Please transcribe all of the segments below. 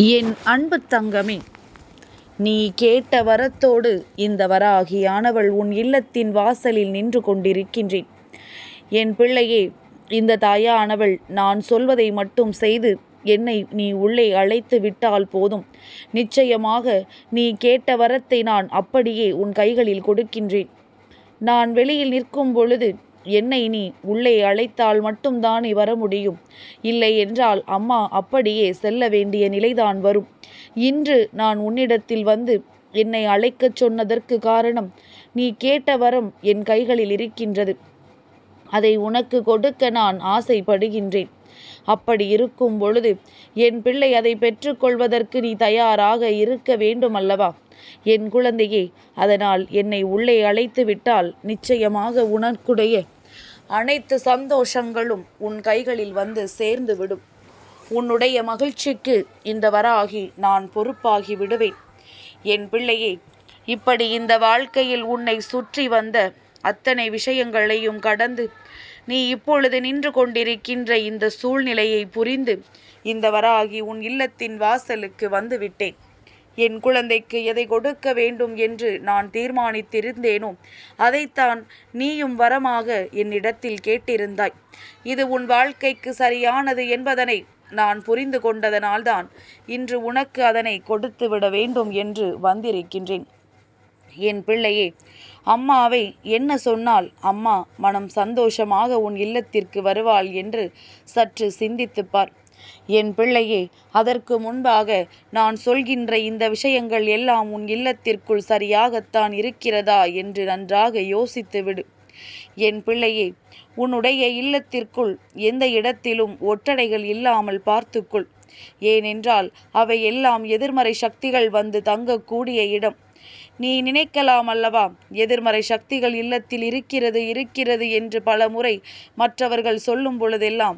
என் அன்பு தங்கமே, நீ கேட்ட வரத்தோடு இந்த வராகியானவள் உன் இல்லத்தின் வாசலில் நின்று கொண்டிருக்கின்றேன். என் பிள்ளையே, இந்த தாயானவள் நான் சொல்வதை மட்டும் செய்து என்னை நீ உள்ளே அழைத்து விட்டால் போதும். நிச்சயமாக நீ கேட்ட வரத்தை நான் அப்படியே உன் கைகளில் கொடுக்கின்றேன். நான் வெளியில் நிற்கும் பொழுது என்னை நீ உள்ளே அழைத்தால் மட்டும்தானே வர முடியும். இல்லை என்றால் அம்மா அப்படியே செல்ல வேண்டிய நிலைதான் வரும். இன்று நான் உன்னிடத்தில் வந்து என்னை அழைக்கச் சொன்னதற்கு காரணம், நீ கேட்ட வரம் என் கைகளில் இருக்கின்றது. அதை உனக்கு கொடுக்க நான் ஆசைப்படுகின்றேன். அப்படி இருக்கும் பொழுது என் பிள்ளை அதை பெற்றுக்கொள்வதற்கு நீ தயாராக இருக்க வேண்டும் அல்லவா என் குழந்தையே? அதனால் என்னை உள்ளே அழைத்து விட்டால் நிச்சயமாக உனக்குடைய அனைத்து சந்தோஷங்களும் உன் கைகளில் வந்து சேர்ந்து விடும். உன்னுடைய மகிழ்ச்சிக்கு இந்த வராகி நான் பொறுப்பாகி விடுவேன். என் பிள்ளையே, இப்படி இந்த வாழ்க்கையில் உன்னை சுற்றி வந்த அத்தனை விஷயங்களையும் கடந்து நீ இப்பொழுது நின்று கொண்டிருக்கின்ற இந்த சூழ்நிலையை புரிந்து இந்த வராகி உன் இல்லத்தின் வாசலுக்கு வந்து விட்டேன். என் குழந்தைக்கு எதை கொடுக்க வேண்டும் என்று நான் தீர்மானித்திருந்தேனோ அதைத்தான் நீயும் வரமாக என்னிடத்தில் கேட்டிருந்தாய். இது உன் வாழ்க்கைக்கு சரியானது என்பதனை நான் புரிந்து கொண்டதனால்தான் இன்று உனக்கு அதனை கொடுத்து விட வேண்டும் என்று வந்திருக்கின்றேன். என் பிள்ளையே, அம்மாவை என்ன சொன்னால் அம்மா மனம் சந்தோஷமாக உன் இல்லத்திற்கு வருவாள் என்று சற்று சிந்தித்துப்பார். என் பிள்ளையே, அதற்கு முன்பாக நான் சொல்கின்ற இந்த விஷயங்கள் எல்லாம் உன் இல்லத்திற்குள் சரியாகத்தான் இருக்கிறதா என்று நன்றாக யோசித்து விடு. என் பிள்ளையே, உன்னுடைய இல்லத்திற்குள் எந்த இடத்திலும் ஒட்டடைகள் இல்லாமல் பார்த்துக்கொள். ஏனென்றால் அவை எல்லாம் எதிர்மறை சக்திகள் வந்து தங்கக்கூடிய இடம். நீ நினைக்கலாம் அல்லவா, எதிர்மறை சக்திகள் இல்லத்தில் இருக்கிறது என்று பல முறை மற்றவர்கள் சொல்லும் பொழுதெல்லாம்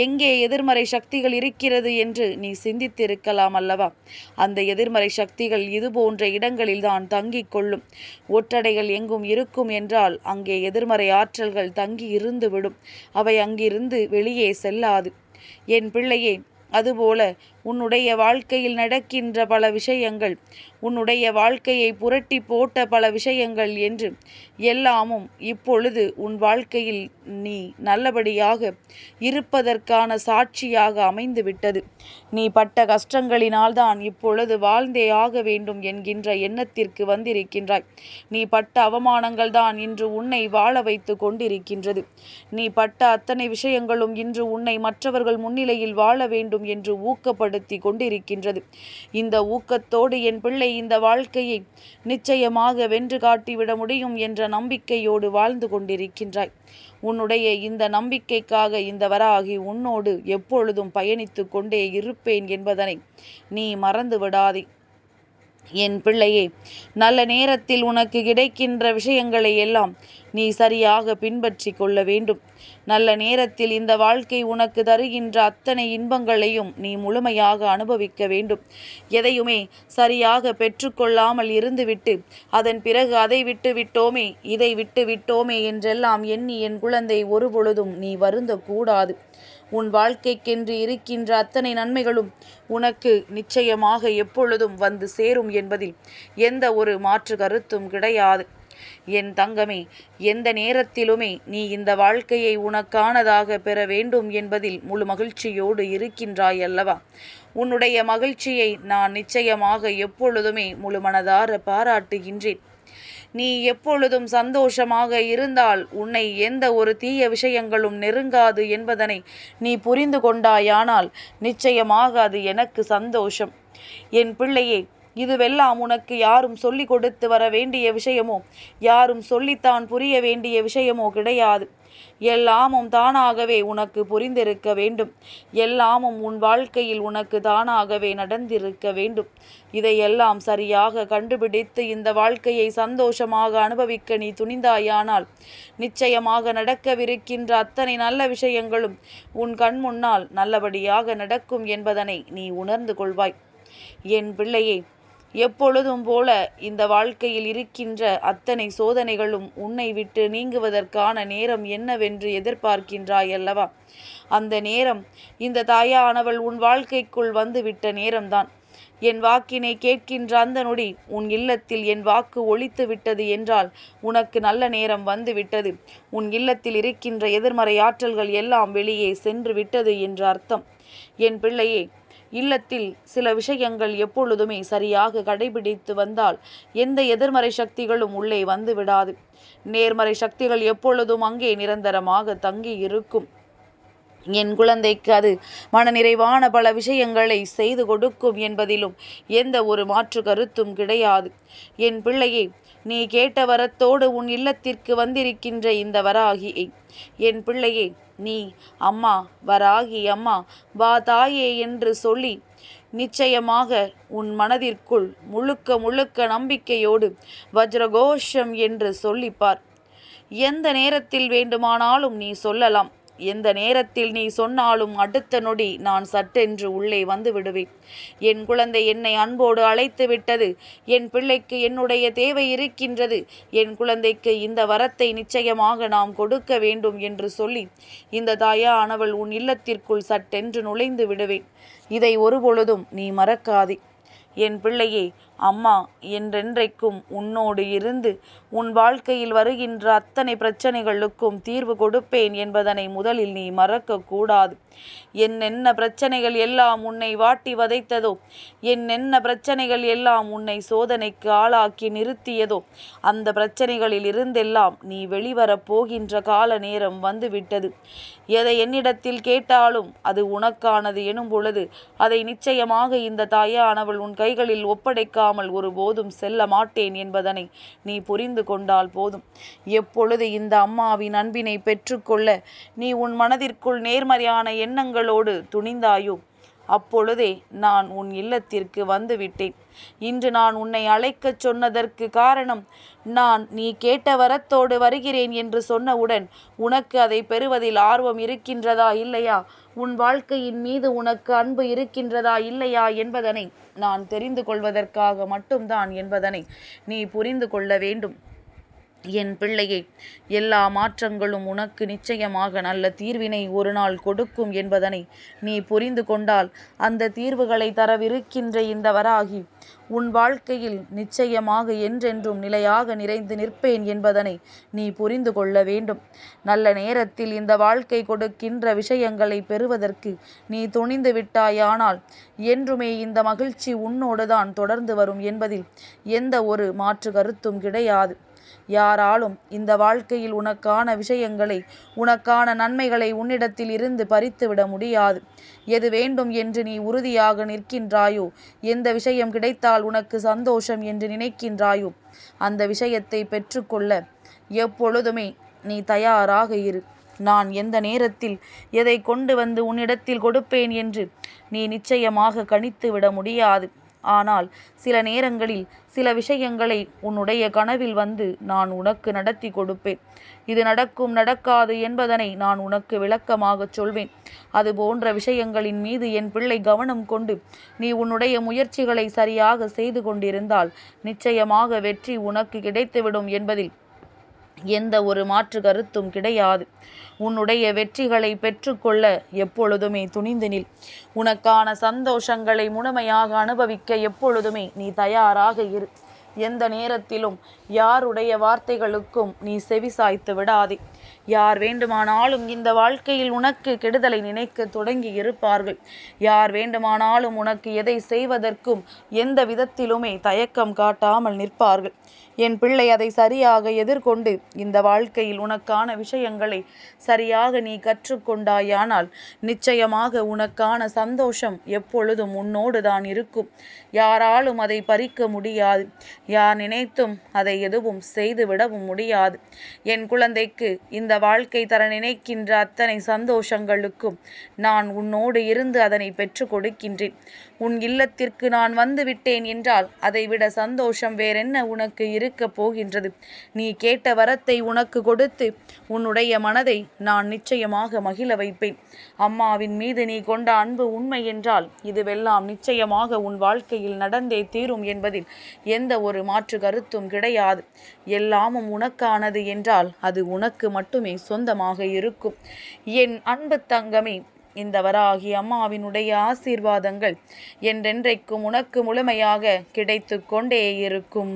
எங்கே எதிர்மறை சக்திகள் இருக்கிறது என்று நீ சிந்தித்திருக்கலாம் அல்லவா? அந்த எதிர்மறை சக்திகள் இது போன்ற இடங்களில்தான் தங்கிக் கொள்ளும். ஒற்றடைகள் எங்கும் இருக்கும் என்றால் அங்கே எதிர்மறை ஆற்றல்கள் தங்கி இருந்துவிடும். அவை அங்கிருந்து வெளியே செல்லாது. என் பிள்ளையே, அதுபோல உன்னுடைய வாழ்க்கையில் நடக்கின்ற பல விஷயங்கள், உன்னுடைய வாழ்க்கையை புரட்டி போட்ட பல விஷயங்கள் என்று எல்லாமும் இப்பொழுது உன் வாழ்க்கையில் நீ நல்லபடியாக இருப்பதற்கான சாட்சியாக அமைந்து விட்டது. நீ பட்ட கஷ்டங்களினால்தான் இப்பொழுது வாழ்ந்தே ஆக வேண்டும் என்கின்ற எண்ணத்திற்கு வந்திருக்கின்றாய். நீ பட்ட அவமானங்கள் தான் இன்று உன்னை வாழ வைத்து கொண்டிருக்கின்றது. நீ பட்ட அத்தனை விஷயங்களும் இன்று உன்னை மற்றவர்கள் முன்னிலையில் வாழ வேண்டும் என்று ஊக்கப்படுத்தி கொண்டிருக்கின்றது. இந்த ஊக்கத்தோடு என் பிள்ளை இந்த வாழ்க்கையை நிச்சயமாக வென்று காட்டிவிட முடியும் என்ற நம்பிக்கையோடு வாழ்ந்து கொண்டிருக்கின்றாய். உன்னுடைய இந்த நம்பிக்கைக்காக இந்த வராகி உன்னோடு எப்பொழுதும் பயணித்து கொண்டே இருப்பேன் என்பதனை நீ மறந்து விடாதே. என் பிள்ளையே, நல்ல நேரத்தில் உனக்கு கிடைக்கின்ற விஷயங்களை எல்லாம் நீ சரியாக பின்பற்றி கொள்ள வேண்டும். நல்ல நேரத்தில் இந்த வாழ்க்கை உனக்கு தருகின்ற அத்தனை இன்பங்களையும் நீ முழுமையாக அனுபவிக்க வேண்டும். எதையுமே சரியாக பெற்றுக்கொள்ளாமல் இருந்துவிட்டு அதன் பிறகு அதை விட்டு விட்டோமே, இதை விட்டு விட்டோமே என்றெல்லாம் எண்ணி என் குழந்தை ஒருபொழுதும் நீ வருந்தக்கூடாது. உன் வாழ்க்கைக்கென்று இருக்கின்ற அத்தனை நன்மைகளும் உனக்கு நிச்சயமாக எப்பொழுதும் வந்து சேரும் என்பதில் எந்த ஒரு மாற்று கருத்தும் கிடையாது. என் தங்கமே, எந்த நேரத்திலுமே நீ இந்த வாழ்க்கையை உனக்கானதாக பெற வேண்டும் என்பதில் முழு மகிழ்ச்சியோடு இருக்கின்றாய் அல்லவா? உன்னுடைய மகிழ்ச்சியை நான் நிச்சயமாக எப்பொழுதுமே முழு மனதார பாராட்டுகின்றேன். நீ எப்பொழுதும் சந்தோஷமாக இருந்தால் உன்னை எந்த ஒரு தீய விஷயங்களும் நெருங்காது என்பதனை நீ புரிந்து கொண்டாயானால் நிச்சயமாக அது எனக்கு சந்தோஷம். என் பிள்ளையே, இதுவெல்லாம் உனக்கு யாரும் சொல்லி கொடுத்து வர வேண்டிய விஷயமோ, யாரும் சொல்லித்தான் புரிய வேண்டிய விஷயமோ கிடையாது. எல்லாமும் தானாகவே உனக்கு புரிந்திருக்க வேண்டும். எல்லாமும் உன் வாழ்க்கையில் உனக்கு தானாகவே நடந்திருக்க வேண்டும். இதையெல்லாம் சரியாக கண்டுபிடித்து இந்த வாழ்க்கையை சந்தோஷமாக அனுபவிக்க நீ துணிந்தாயானால் நிச்சயமாக நடக்கவிருக்கின்ற அத்தனை நல்ல விஷயங்களும் உன் கண் முன்னால் நல்லபடியாக நடக்கும் என்பதனை நீ உணர்ந்து கொள்வாய். என் பிள்ளையே, எப்பொழுதும் போல இந்த வாழ்க்கையில் இருக்கின்ற அத்தனை சோதனைகளும் உன்னை விட்டு நீங்குவதற்கான நேரம் என்னவென்று எதிர்பார்க்கின்றாய் அல்லவா? அந்த நேரம் இந்த தாயானவள் உன் வாழ்க்கைக்குள் வந்துவிட்ட நேரம்தான். என் வாக்கினை கேட்கின்ற அந்த நொடி உன் இல்லத்தில் என் வாக்கு ஒலித்து விட்டது என்றால் உனக்கு நல்ல நேரம் வந்து விட்டது. உன் இல்லத்தில் இருக்கின்ற எதிர்மறை ஆற்றல்கள் எல்லாம் வெளியே சென்று விட்டது என்று அர்த்தம். என் பிள்ளையே, இல்லத்தில் சில விஷயங்கள் எப்பொழுதுமே சரியாக கடைபிடித்து வந்தால் எந்த எதிர்மறை சக்திகளும் உள்ளே வந்து விடாது. நேர்மறை சக்திகள் எப்பொழுதும் அங்கே நிரந்தரமாக தங்கி இருக்கும். என் குழந்தைக்கு அது மனநிறைவான பல விஷயங்களை செய்து கொடுக்கும் என்பதிலும் எந்த ஒரு மாற்று கருத்தும் கிடையாது. என் பிள்ளையே, நீ கேட்ட வரத்தோடு உன் இல்லத்திற்கு வந்திருக்கின்ற இந்த வராகியை, என் பிள்ளையே, நீ அம்மா வராகி அம்மா வா தாயே என்று சொல்லி நிச்சயமாக உன் மனதிற்குள் முழுக்க முழுக்க நம்பிக்கையோடு வஜ்ரகோஷம் என்று சொல்லிப்பார். எந்த நேரத்தில் வேண்டுமானாலும் நீ சொல்லலாம். எந்த நேரத்தில் நீ சொன்னாலும் அடுத்த நொடி நான் சட்டென்று உள்ளே வந்து விடுவேன். என் குழந்தை என்னை அன்போடு அழைத்து விட்டது. என் பிள்ளைக்கு என்னுடைய தேவை இருக்கின்றது. என் குழந்தைக்கு இந்த வரத்தை நிச்சயமாக நாம் கொடுக்க வேண்டும் என்று சொல்லி இந்த தாயானவள் உன் இல்லத்திற்குள் சட்டென்று நுழைந்து விடுவேன். இதை ஒருபொழுதும் நீ மறக்காதே. என் பிள்ளையே, அம்மா என்றென்றைக்கும் உன்னோடு இருந்து உன் வாழ்க்கையில் வருகின்ற அத்தனை பிரச்சனைகளுக்கும் தீர்வு கொடுப்பேன் என்பதனை முதலில் நீ மறக்கக்கூடாது. என்னென்ன பிரச்சனைகள் எல்லாம் உன்னை வாட்டி வதைத்ததோ, என்னென்ன பிரச்சனைகள் எல்லாம் உன்னை சோதனைக்கு ஆளாக்கி நிறுத்தியதோ, அந்த பிரச்சனைகளில் இருந்தெல்லாம் நீ வெளிவரப் போகின்ற கால நேரம் வந்துவிட்டது. எதை என்னிடத்தில் கேட்டாலும் அது உனக்கானது எனும் பொழுது அதை நிச்சயமாக இந்த தாயானவள் உன் கைகளில் ஒப்படைக்காமல் ஒருபோதும் செல்ல மாட்டேன் என்பதனை நீ புரிந்து கொண்டால் போதும். எப்பொழுது இந்த அம்மாவின் அன்பினை பெற்றுக்கொள்ள நீ உன் மனதிற்குள் நேர்மறையான எண்ணங்களோடு துணிந்தாயோ, அப்பொழுதே நான் உன் இல்லத்திற்கு வந்துவிட்டேன். இன்று நான் உன்னை அழைக்கச் சொன்னதற்கு காரணம், நீ கேட்ட வரத்தோடு வருகிறேன் என்று சொன்னவுடன் உனக்கு அதை பெறுவதில் ஆர்வம் இருக்கின்றதா இல்லையா, உன் வாழ்க்கையின் மீது உனக்கு அன்பு இருக்கின்றதா இல்லையா என்பதனை நான் தெரிந்து கொள்வதற்காக மட்டும்தான் என்பதனை நீ புரிந்து கொள்ள வேண்டும். என் பிள்ளையே, எல்லா மாற்றங்களும் உனக்கு நிச்சயமாக நல்ல தீர்வினை ஒரு நாள் கொடுக்கும் என்பதனை நீ புரிந்து கொண்டால் அந்த தீர்வுகளை தரவிருக்கின்ற இந்த வராகி உன் வாழ்க்கையில் நிச்சயமாக என்றென்றும் நிலையாக நிறைந்து நிற்பேன் என்பதனை நீ புரிந்து கொள்ள வேண்டும். நல்ல நேரத்தில் இந்த வாழ்க்கை கொடுக்கின்ற விஷயங்களை பெறுவதற்கு நீ துணிந்து விட்டாயானால் என்றுமே இந்த மகிழ்ச்சி உன்னோடுதான் தொடர்ந்து வரும் என்பதில் எந்த ஒரு மாற்று கருத்தும் கிடையாது. யாராலும் இந்த வாழ்க்கையில் உனக்கான விஷயங்களை, உனக்கான நன்மைகளை உன்னிடத்தில் இருந்து பறித்துவிட முடியாது. எது வேண்டும் என்று நீ உறுதியாக நிற்கின்றாயோ, எந்த விஷயம் கிடைத்தால் உனக்கு சந்தோஷம் என்று நினைக்கின்றாயோ, அந்த விஷயத்தை பெற்றுக்கொள்ள எப்பொழுதுமே நீ தயாராக இரு. நான் எந்த நேரத்தில் எதை கொண்டு வந்து உன்னிடத்தில் கொடுப்பேன் என்று நீ நிச்சயமாக கணித்து விட முடியாது. ஆனால் சில நேரங்களில் சில விஷயங்களை உன்னுடைய கனவில் வந்து நான் உனக்கு நடத்தி கொடுப்பேன். இது நடக்கும் நடக்காது என்பதனை நான் உனக்கு விளக்கமாக சொல்வேன். அது போன்ற விஷயங்களின் மீது என் பிள்ளை கவனம் கொண்டு நீ உன்னுடைய முயற்சிகளை சரியாக செய்து கொண்டிருந்தால் நிச்சயமாக வெற்றி உனக்கு கிடைத்துவிடும் என்பதில் எந்த ஒரு மாற்று கருத்தும் கிடையாது. உன்னுடைய வெற்றிகளை பெற்றுக்கொள்ள எப்பொழுதுமே துணிந்து நில். உனக்கான சந்தோஷங்களை முழுமையாக அனுபவிக்க எப்பொழுதுமே நீ தயாராக இரு. எந்த நேரத்திலும் யாருடைய வார்த்தைகளுக்கும் நீ செவி சாய்த்து விடாதே. யார் வேண்டுமானாலும் இந்த வாழ்க்கையில் உனக்கு கெடுதலை நினைக்க தொடங்கி இருப்பார்கள். யார் வேண்டுமானாலும் உனக்கு எதை செய்வதற்கும் எந்த விதத்திலுமே தயக்கம் காட்டாமல் நிற்பார்கள். என் பிள்ளை, அதை சரியாக எதிர்கொண்டு இந்த வாழ்க்கையில் உனக்கான விஷயங்களை சரியாக நீ கற்றுக்கொண்டாயானால் நிச்சயமாக உனக்கான சந்தோஷம் எப்பொழுதும் உன்னோடு தான் இருக்கும். யாராலும் அதை பறிக்க முடியாது. யார் நினைத்தும் அதை எதுவும் செய்து விடவும் முடியாது. என் குழந்தைக்கு இந்த வாழ்க்கை தர நினைக்கின்ற அத்தனை சந்தோஷங்களுக்கும் நான் உன்னோடு இருந்து அதனை பெற்று கொடுக்கின்றேன். உன் இல்லத்திற்கு நான் வந்து விட்டேன் என்றால் அதைவிட சந்தோஷம் வேறென்ன உனக்கு இருக்கப் போகின்றது? நீ கேட்ட வரத்தை உனக்கு கொடுத்து உன்னுடைய மனதை நான் நிச்சயமாக மகிழ வைப்பேன். அம்மாவின் மீது நீ கொண்ட அன்பு உண்மை என்றால் இதுவெல்லாம் நிச்சயமாக உன் வாழ்க்கையில் நடந்தே தீரும் என்பதில் எந்த ஒரு மாற்று கருத்தும் கிடையாது. எல்லாமும் உனக்கானது என்றால் அது உனக்கு மட்டுமே சொந்தமாக இருக்கும். என் அன்பு தங்கமே, இந்த வராகி அம்மாவினுடைய ஆசீர்வாதங்கள் என்றென்றைக்கும் உனக்கு முழுமையாக கிடைத்து கொண்டே இருக்கும்.